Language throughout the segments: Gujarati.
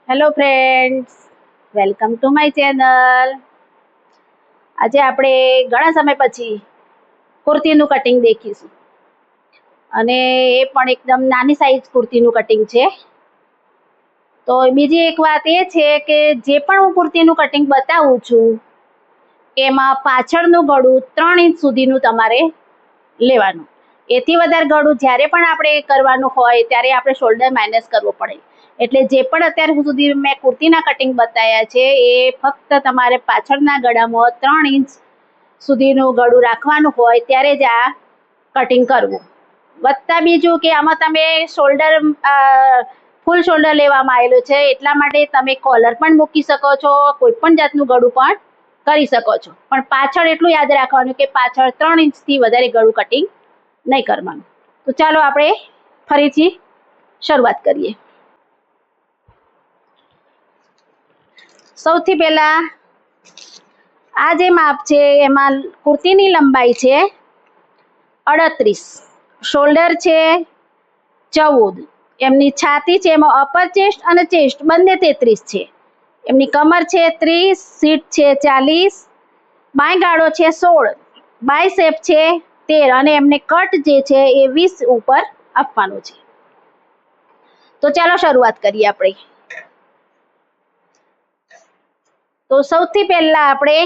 Hello friends, welcome to my channel. આજે આપણે ઘણા સમય પછી કુર્તીનું કટિંગ દેખીશું અને એ પણ એકદમ નાની સાઈઝ કુર્તીનું કટિંગ છે. તો બીજી એક વાત એ છે કે જે પણ હું કુર્તીનું કટિંગ બતાવું છું એમાં પાછળનું ગળું 3 ઇંચ સુધીનું તમારે લેવાનું. એથી વધારે ગળું જ્યારે પણ આપણે કરવાનું હોય ત્યારે આપણે શોલ્ડર માઇનસ કરવો પડે. એટલે જે પણ અત્યાર સુધી મેં કુર્તીના કટિંગ બતાવ્યા છે એ ફક્ત તમારે પાછળના ગળામાં 3 ઇંચ સુધીનું ગળું રાખવાનું હોય ત્યારે જ આ કટિંગ કરવું. વત્તા બીજું કે આમાં તમે શોલ્ડર ફૂલ શોલ્ડર લેવામાં આવેલું છે એટલા માટે તમે કોલર પણ મૂકી શકો છો, કોઈ પણ જાતનું ગળું પણ કરી શકો છો. પણ પાછળ એટલું યાદ રાખવાનું કે પાછળ 3 ઇંચથી વધારે ગળું કટિંગ નહીં કરવાનું. તો ચાલો આપણે ફરીથી શરૂઆત કરીએ. સૌથી પહેલા આ જે માપ છે એમાં કુર્તીની લંબાઈ છે 38, શોલ્ડર છે 14, એમની છાતી છે એમાં અપર ચેસ્ટ અને ચેસ્ટ બંને 33 છે, એમની કમર છે 30, સીટ છે 40, બાય ગાળો છે 16, બાયસેપ છે 13 અને એમને કટ જે છે એ 20 ઉપર આપવાનું છે. તો ચાલો શરૂઆત કરીએ આપણે. તો સૌથી પહેલા આપણે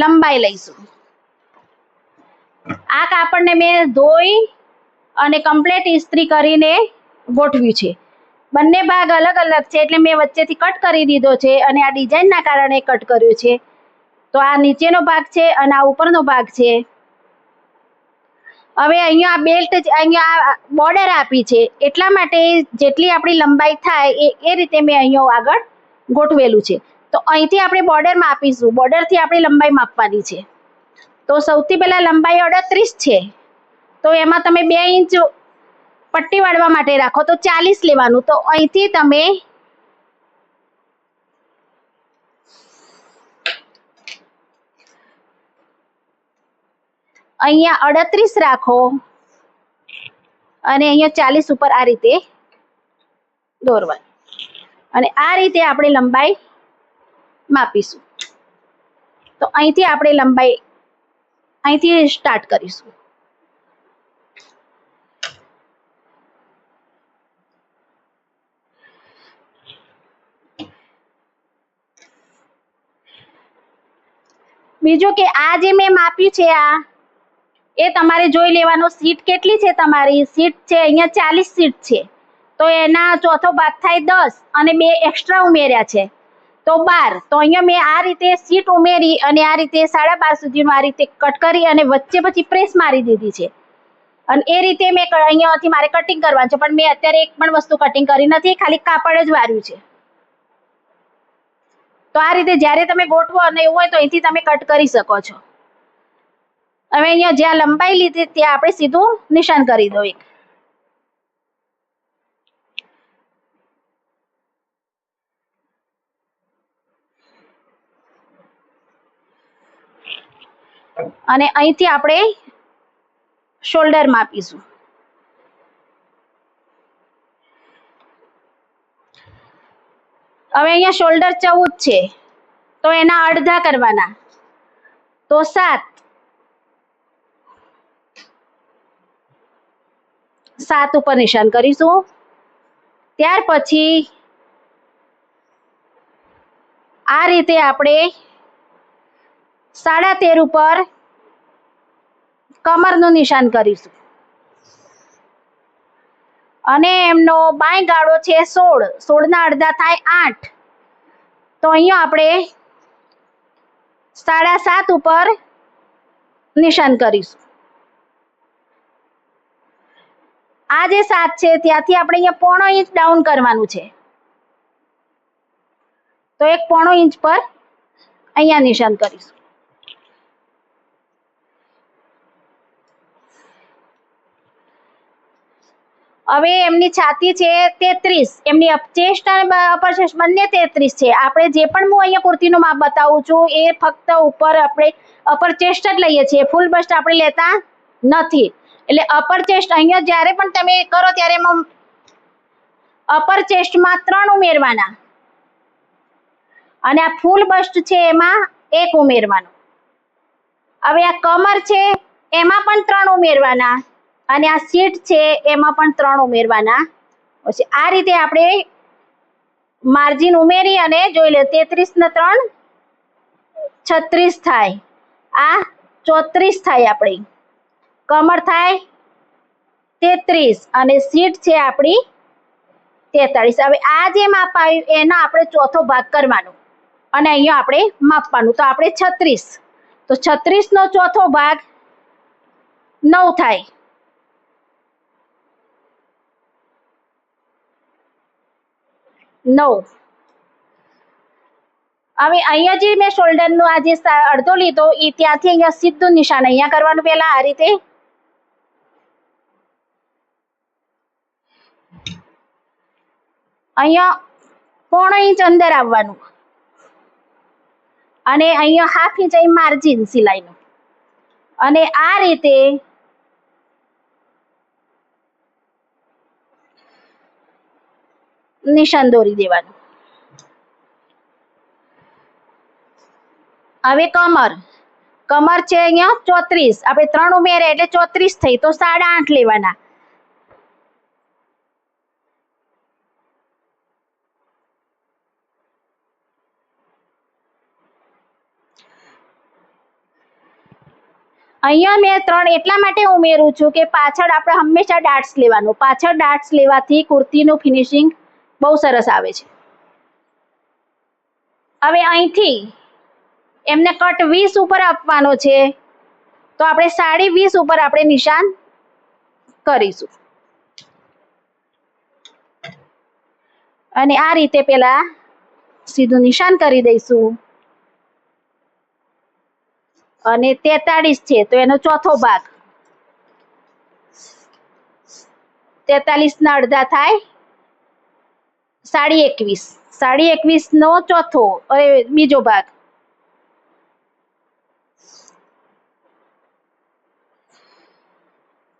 લંબાઈ લઈશું. આ કાપડને મેં ધોઈ અને કમ્પ્લીટ ઇસ્ત્રી કરીને ગોઠવ્યું છે. બંને ભાગ અલગ અલગ છે એટલે મેં વચ્ચેથી કટ કરી દીધો છે અને આ ડિઝાઇનના કારણે કટ કર્યું છે. તો આ નીચેનો ભાગ છે અને આ ઉપરનો ભાગ છે. હવે અહીંયા બેલ્ટ અહીંયા બોર્ડર આપી છે એટલા માટે જેટલી આપણી લંબાઈ થાય એ રીતે મેં અહીંયા આગળ ગોઠવેલું છે. તો અહીંથી આપણે બોર્ડર માપીશું, બોર્ડરથી આપણી લંબાઈ માપવાની છે. તો સૌથી પહેલા લંબાઈ 38 છે તો એમાં તમે 2 ઇંચ પટ્ટી વાળવા માટે રાખો તો 40 લેવાનું. તો અહીંથી તમે અહીંયા 38 રાખો અને અહીંયા 40 ઉપર આ રીતે દોરવાનું અને આ રીતે આપણે લંબાઈ માપીશું. તો અહીંથી આપણે લંબાઈ અહીંથી સ્ટાર્ટ કરીશું. બીજું કે આ જે મેં માપ્યું છે આ એ તમારે જોઈ લેવાનું. સીટ કેટલી છે તમારી? સીટ છે અહીંયા 40 સીટ છે તો એના ચોથો ભાગ થાય 10 અને 2 એક્સ્ટ્રા ઉમેર્યા છે તો 12. તો અહીંયા મેં આ રીતે સીટ ઉમેરી અને આ રીતે 12.5 સુધીનું આ રીતે કટ કરી અને વચ્ચે પછી પ્રેસ મારી દીધી છે અને એ રીતે મેં અહીંયાથી મારે કટિંગ કરવાનું છે. પણ મેં અત્યારે એક પણ વસ્તુ કટિંગ કરી નથી, ખાલી કાપડ જ વાર્યું છે. તો આ રીતે જ્યારે તમે ગોઠવો અને એવું હોય તો અહીંથી તમે કટ કરી શકો છો. હવે અહીંયા જ્યાં લંબાઈ લીધી ત્યાં આપણે સીધું નિશાન કરી દો એક. અને અહીંથી આપણે શોલ્ડર માપીશું. હવે અહીંયા શોલ્ડર 14 છે તો એના અડધા કરવાના તો 7 ઉપર નિશાન કરીશું. ત્યાર પછી આ રીતે આપણે 13.5 ઉપર કમરનું નિશાન કરીશું અને એમનો બાય ગાળો છે 16, 16 ના અડધા થાય 8. તો અહીંયા આપણે 7.5 ઉપર નિશાન કરીશું. આ જે 7 છે ત્યાંથી આપણે અહીંયા 0.5 ઇંચ ડાઉન કરવાનું છે તો 1.5 ઇંચ પર અહીંયા નિશાન કરીશું. હવે એમની છાતી છે 33, એમની ચેસ્ટ અને અપર ચેસ્ટ બંને 33 છે. આપણે જે પણ હું અહીંયા કુર્તીનું માપ બતાવું છું એ ફક્ત ઉપર આપણે અપર ચેસ્ટ જ લઈએ છીએ, ફૂલ બસ્ટ આપણે લેતા નથી. એટલે અપર ચેસ્ટ અહીંયા જ્યારે પણ તમે કરો ત્યારે એમાં અપર ચેસ્ટમાં 3 ઉમેરવાના અને આ ફૂલ બસ્ટ છે એમાં 1 ઉમેરવાનું. હવે આ કમર છે એમાં પણ 3 ઉમેરવાના અને આ સીટ છે એમાં પણ 3 ઉમેરવાના. પછી આ રીતે આપણે માર્જિન ઉમેરી અને જોઈ લે 33 ને 3 36 થાય, આ 34 થાય. આપણી કમર થાય 33 અને સીટ છે આપણી 43. હવે આ જે માપ આવ્યું એનો આપણે ચોથો ભાગ કરવાનો અને અહીંયા આપણે માપવાનું. તો આપણે 36, તો 36 નો ચોથો ભાગ 9 થાય. હવે અહીંયા જે મેં શોલ્ડરનું આ જે અડધો લીધો એ ત્યાંથી અહીંયા સીધું નિશાન અહીંયા કરવાનું. પહેલા આ રીતે અહીંયા 0.5 ઇંચ અંદર આવવાનું અને અહીંયા 1/2 ઇંચ અહીં માર્જિન સિલાઈનું અને આ રીતે નિશાન દોરી દેવાનું. હવે કમર છે અહીંયા 34, આપણે 3 ઉમેરે એટલે 34 થઈ, તો 8.5 લેવાના. અહીંયા મેં 3 એટલા માટે ઉમેરું છું કે પાછળ આપણે હંમેશા ડાટ્સ લેવાનું. પાછળ ડાટ્સ લેવાથી કુર્તીનું ફિનિશિંગ બહુ સરસ આવે છે. હવે અહીંથી એમને કટ 20 ઉપર આપવાનો છે, તો આપણે 20.5 ઉપર આપણે નિશાન કરીશું અને આ રીતે પેલા સીધું નિશાન કરી દઈશું. અને 43 છે તો એનો ચોથો ભાગ 43 ના અડધા થાય 21.5. 21.5 નો ચોથો બીજો ભાગ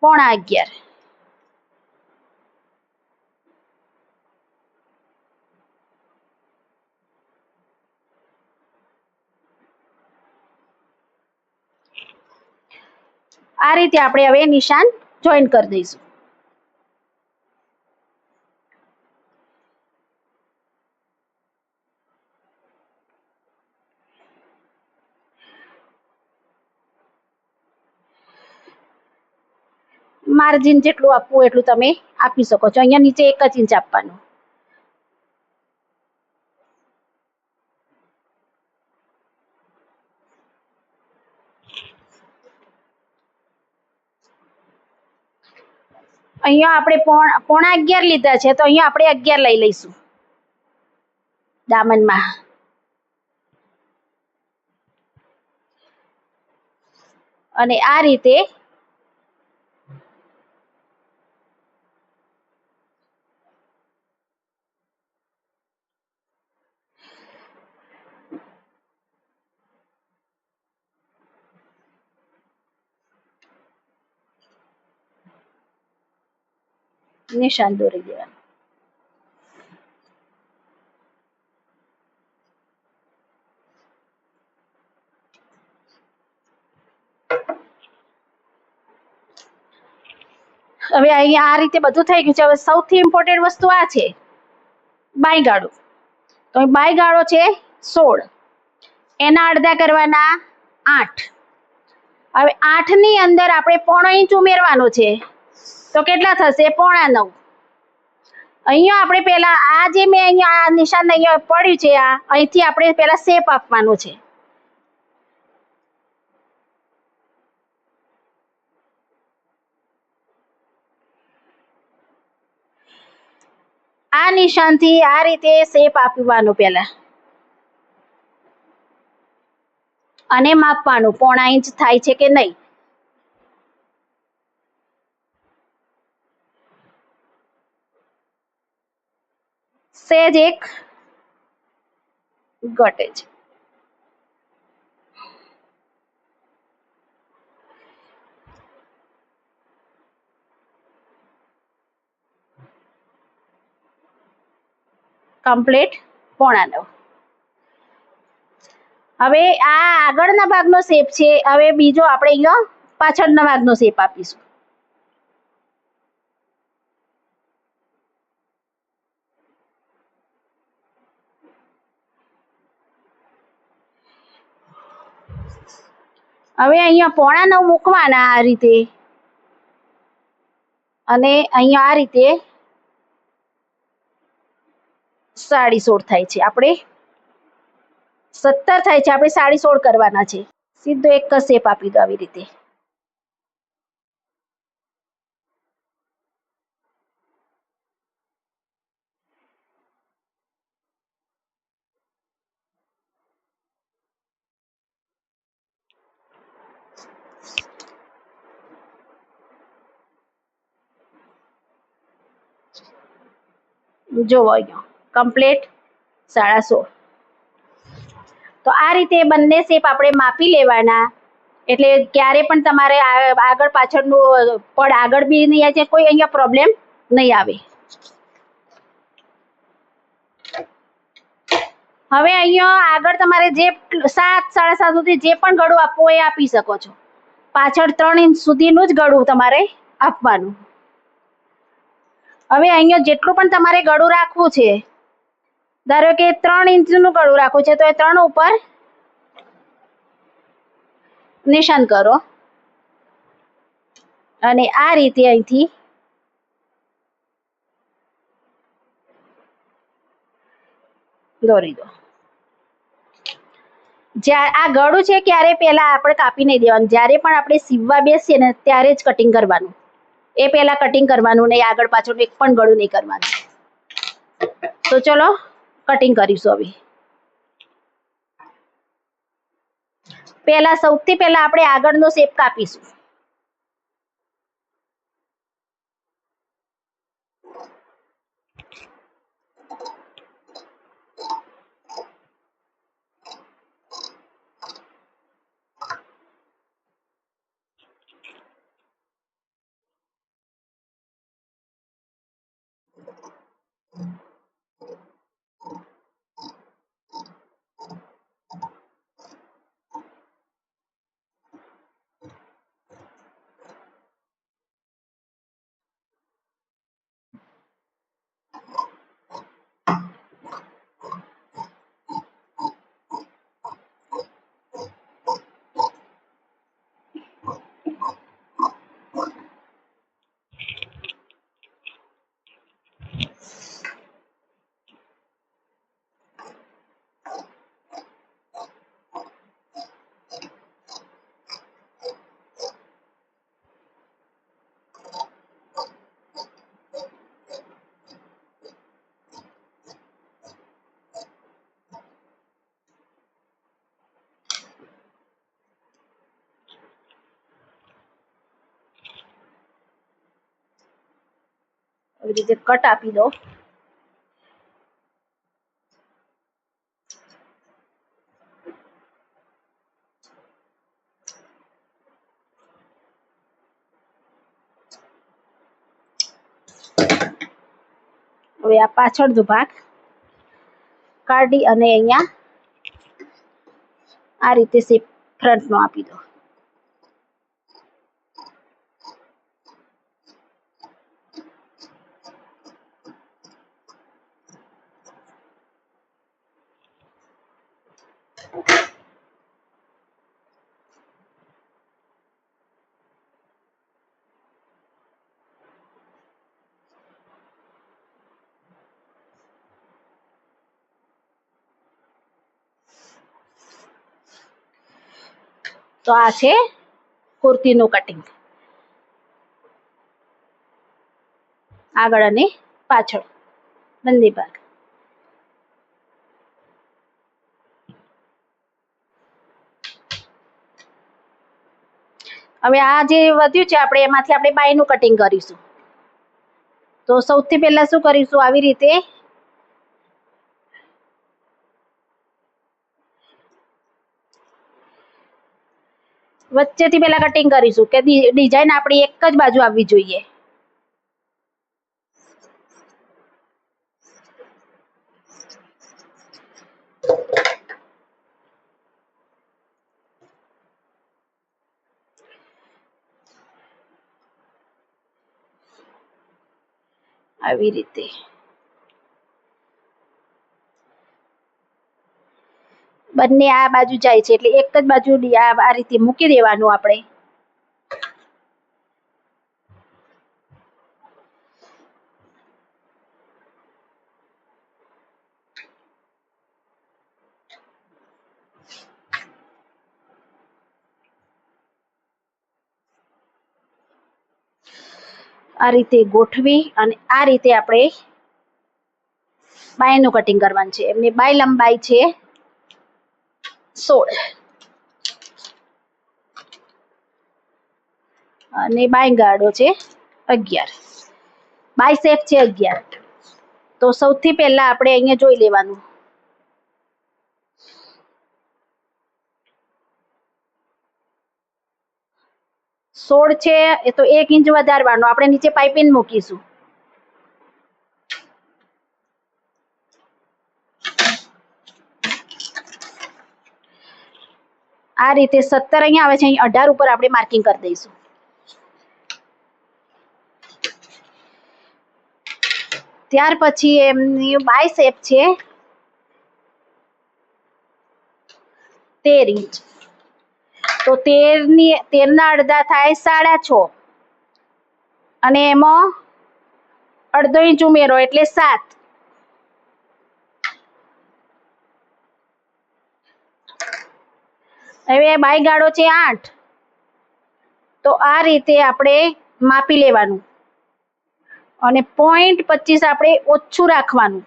10.5. આ રીતે આપણે હવે નિશાન જોઈન કરી દઈશું. માર્જિન જેટલું આપવું એટલું તમે આપી શકો છો. અહીંયા નીચે 1 જ ઇંચ આપવાનું. અહીંયા આપણે 10.5 લીધા છે તો અહીંયા આપણે 11 લઈ લઈશું દામનમાં. અને આ રીતે નિશાન દોરી દેવાનું. હવે અહીંયા આ રીતે બધું થઈ ગયું છે. હવે સૌથી ઇમ્પોર્ટન્ટ વસ્તુ આ છે બાયગાળો. તો બાયગાળો છે 16, એના અડધા કરવાના 8. હવે 8 ની અંદર આપણે 0.5 ઇંચ ઉમેરવાનો છે, તો કેટલા થશે? 8.5. અહીંયા આપણે પેલા આ જે મેં અહીંયા નિશાન અહીંયા પડ્યું છે અહીંથી આપણે પેલા શેપ આપવાનો છે. આ નિશાનથી આ રીતે શેપ આપવાનો પહેલા અને માપવાનું 0.5 ઇંચ થાય છે કે નહીં. સેજ એક ઘટે છે. કમ્પ્લીટ 8.5. હવે આ આગળના ભાગનો શેપ છે. હવે બીજો આપણે અહીંયા પાછળના ભાગનો શેપ આપીશું. હવે અહીંયા 9.25 મૂકવાના આ રીતે, અને અહીંયા આ રીતે 16.5 થાય છે. આપણે 17 થાય છે, આપણે 16.5 કરવાના છે. સીધો એક જ શેપ આપી દો આવી રીતે. જોવો અહીંયા કમ્પ્લીટ 16.5. તો આ રીતે બંને શેપ આપણે માપી લેવાના, એટલે ક્યારે પણ તમારે આગળ પાછળનું પડ આગળ બી નહીં આવે, કોઈ અહીંયા પ્રોબ્લેમ નહીં આવે. હવે અહીંયા આગળ તમારે જે 7, 7.5 સુધી જે પણ ગળું આપવું હોય એ આપી શકો છો. પાછળ 3 ઇંચ સુધીનું જ ગળું તમારે આપવાનું. હવે અહીંયા જેટલું પણ તમારે ગળું રાખવું છે, ધારો કે 3 ઇંચનું ગળું રાખવું છે, તો એ 3 ઉપર નિશાન કરો અને આ રીતે અહીંથી દોરી દો. આ ગળું છે ક્યારે પહેલા આપણે કાપી નહીં દેવાનું. જ્યારે પણ આપણે સીવવા બેસીએ ને ત્યારે જ કટિંગ કરવાનું. એ પહેલા કટિંગ કરવાનું નહીં, આગળ પાછળ એક પણ ગળું નહીં કરવાનું. તો ચલો કટિંગ કરીશું. હવે સૌથી પહેલા આપણે આગળનો શેપ કાપીશું. આવી રીતે કટ આપી દો. હવે આ પાછળનો ભાગ કાઢી અને અહીંયા આ રીતે શેપ ફ્રન્ટનો આપી દો. તો આ છે કુર્તીનું કટિંગ, આગળ અને પાછળ બંને ભાગ. હવે આ જે વધ્યું છે આપણે એમાંથી આપણે બાયનું કટિંગ કરીશું. તો સૌથી પહેલા શું કરીશું, આવી રીતે વચ્ચેથી પહેલા કટિંગ કરીશું કે ડિઝાઇન આપણી એક જ બાજુ આવવી જોઈએ. આવી રીતે બંને આ બાજુ જાય છે એટલે એક જ બાજુ આ રીતે મૂકી દેવાનું આપણે. આ રીતે ગોઠવી અને આ રીતે આપણે બાયનું કટિંગ કરવાનું છે. એમની બાય લંબાઈ છે 16 અને બાય ગાળો છે 11, બાય શેપ છે 11. તો સૌથી પહેલા આપણે અહીંયા જોઈ લેવાનું 16 છે એ તો 1 ઇંચ વધારવાનું. આપણે નીચે પાઇપિંગ મૂકીશું. આ રીતે 17 અહીંયા આવે છે, અહીં 18 ઉપર આપણે માર્કિંગ કરી દઈશું. ત્યાર પછી એમની બાય શેપ છે 13 ઇંચ. તો 13 ના અડધા થાય 6.5 અને એમાં અડધો ઇંચ ઉમેરો એટલે 7. હવે બાય ગાળો છે 8. તો આ રીતે આપણે માપી લેવાનું અને 0.25 આપણે ઓછું રાખવાનું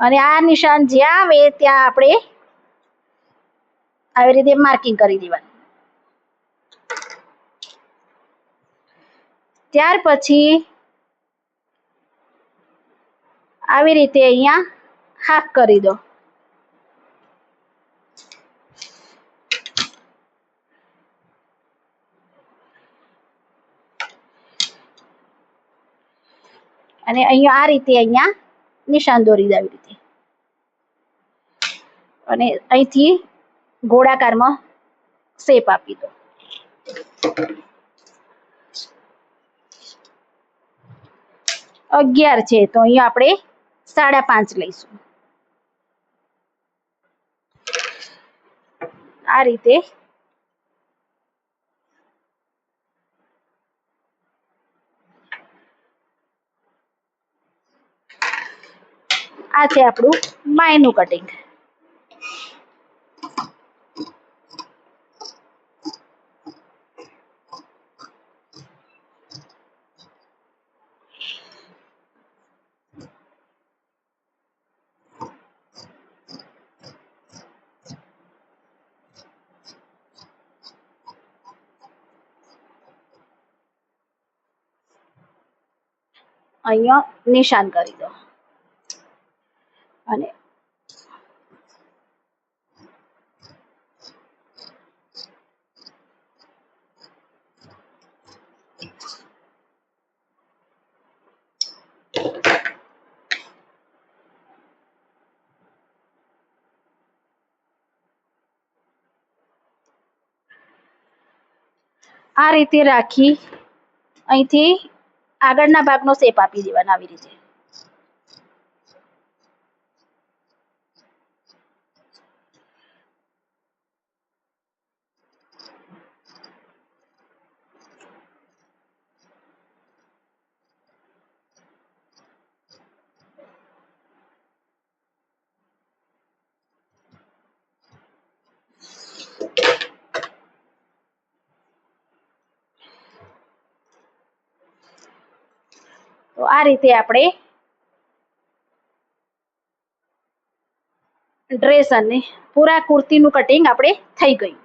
અને આ નિશાન જ્યાં આવે ત્યાં આપણે આવી રીતે માર્કિંગ કરી દેવાનું. ત્યાર પછી આવી રીતે અહીંયા હાફ કરી દો. અને અહીંયા આ રીતે અહીંયા નિશાન દોરી દો આવી રીતે અને અહીંથી ગોળાકારમાં શેપ આપી દો. 11 છે તો અહીંયા આપણે 5.5 લઈશું. આ રીતે આ છે આપણું બાયનું કટિંગ. અહીંયા નિશાન કરી દો અને આ રીતે રાખી અહીંથી આગળના ભાગનો શેપ આપી દેવાનો આવી રીતે. તો આ રીતે આપણે ડ્રેસ અને પૂરા કુર્તીનું કટિંગ આપણે થઈ ગયું.